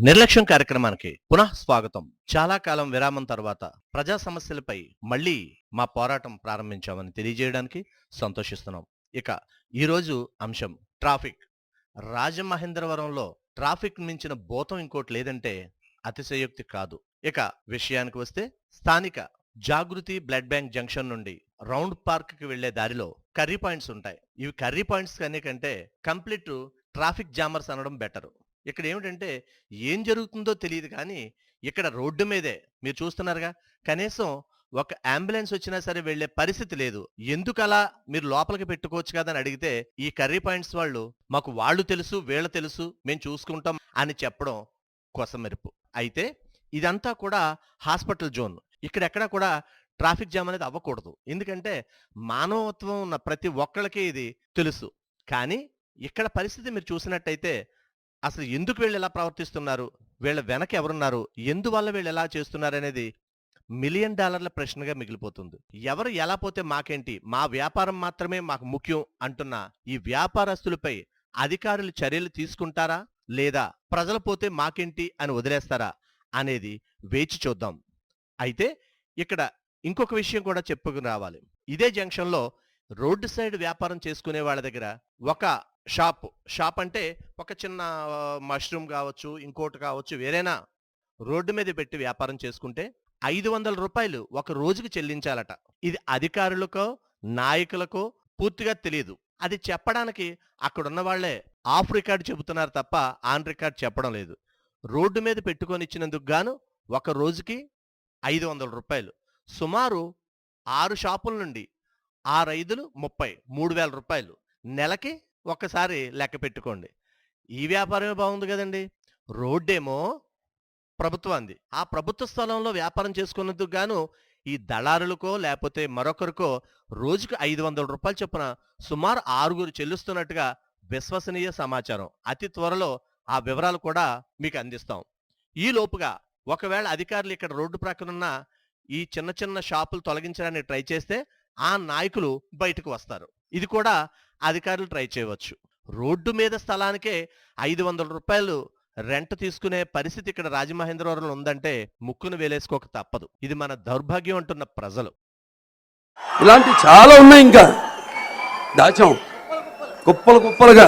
నిర్లక్ష్యం కార్యక్రమానికి పునః స్వాగతం. చాలా కాలం విరామం తర్వాత ప్రజా సమస్యలపై మళ్ళీ మా పోరాటం ప్రారంభించామని తెలియజేయడానికి సంతోషిస్తున్నాం. ఇక ఈరోజు అంశం ట్రాఫిక్. రాజమహేంద్రవరంలో ట్రాఫిక్ మించిన భూతం ఇంకోటి లేదంటే అతిశయోక్తి కాదు. ఇక విషయానికి వస్తే స్థానిక జాగృతి బ్లడ్ బ్యాంక్ జంక్షన్ నుండి రౌండ్ పార్క్ కి వెళ్లే దారిలో కర్రీ పాయింట్స్ ఉంటాయి. ఇవి కర్రీ పాయింట్స్ కంటే కంప్లీట్ ట్రాఫిక్ జామర్స్ అనడం బెటర్. ఇక్కడ ఏమిటంటే ఏం జరుగుతుందో తెలియదు కానీ ఇక్కడ రోడ్డు మీదే మీరు చూస్తున్నారుగా, కనీసం ఒక అంబులెన్స్ వచ్చినా సరే వెళ్లే పరిస్థితి లేదు. ఎందుకలా మీరు లోపలికి పెట్టుకోవచ్చు కదా అని అడిగితే ఈ కర్రీ పాయింట్స్ మాకు వాళ్ళు తెలుసు వీళ్ళ తెలుసు మేము చూసుకుంటాం అని చెప్పడం కొసమెరుపు. అయితే ఇదంతా కూడా హాస్పిటల్ జోన్. ఇక్కడెక్కడా కూడా ట్రాఫిక్ జామ్ అనేది అవ్వకూడదు. ఎందుకంటే మానవత్వం ఉన్న ప్రతి ఒక్కళ్ళకి ఇది తెలుసు. కానీ ఇక్కడ పరిస్థితి మీరు చూసినట్టయితే అసలు ఎందుకు వీళ్ళు ఎలా ప్రవర్తిస్తున్నారు, వీళ్ళ వెనక ఎవరున్నారు, ఎందువల్ల వీళ్ళు ఎలా చేస్తున్నారు అనేది $1,000,000 ప్రశ్నగా మిగిలిపోతుంది. ఎవరు ఎలా పోతే మాకేంటి, మా వ్యాపారం మాత్రమే మాకు ముఖ్యం అంటున్న ఈ వ్యాపారస్తులపై అధికారులు చర్యలు తీసుకుంటారా లేదా ప్రజలు పోతే మాకేంటి అని వదిలేస్తారా అనేది వేచి చూద్దాం. అయితే ఇక్కడ ఇంకొక విషయం కూడా చెప్పుకుని రావాలి. ఇదే జంక్షన్లో రోడ్డు సైడ్ వ్యాపారం చేసుకునే వాళ్ళ దగ్గర ఒక షాప్ అంటే ఒక చిన్న మష్రూమ్ కావచ్చు, ఇంకోటి కావచ్చు, వేరేనా రోడ్డు మీద పెట్టి వ్యాపారం చేసుకుంటే $500 ఒక రోజుకి చెల్లించాలట. ఇది అధికారులకో నాయకులకో పూర్తిగా తెలియదు. అది చెప్పడానికి అక్కడున్న వాళ్లే ఆఫ్ రికార్డ్ చెబుతున్నారు తప్ప ఆన్ రికార్డ్ చెప్పడం లేదు. రోడ్డు మీద పెట్టుకొని ఇచ్చినందుకు గాను ఒక రోజుకి $500. సుమారు 6 షాపుల నుండి 6×5 30 $3,000. నెలకి ఒక్కసారి లెక్క పెట్టుకోండి. ఈ వ్యాపారమే బాగుంది కదండి. రోడ్డేమో ప్రభుత్వానికి. ఆ ప్రభుత్వ స్థలంలో వ్యాపారం చేసుకున్నందుకు గాను ఈ దళారులకో లేకపోతే మరొకరికో రోజుకు $500 చొప్పున సుమారు 6 చెల్లిస్తున్నట్టుగా విశ్వసనీయ సమాచారం. అతి త్వరలో ఆ వివరాలు కూడా మీకు అందిస్తాం. ఈ లోపుగా ఒకవేళ అధికారులు ఇక్కడ రోడ్డు ప్రక్కనున్న ఈ చిన్న చిన్న షాపులు తొలగించడానికి ట్రై చేస్తే ఆ నాయకులు బయటకు వస్తారు. ఇది కూడా అధికారులు ట్రై చేయవచ్చు. రోడ్డు మీద స్థలానికే $500 రెంట్ తీసుకునే పరిస్థితి ఇక్కడ రాజమహేంద్రవరంలో ఉందంటే ముక్కును వేలేసుకోక తప్పదు. ఇది మన దౌర్భాగ్యం అంటున్న ప్రజలు. ఇలాంటి చాలా ఉన్నాయి, ఇంకా దాచాం కుప్పలుగా.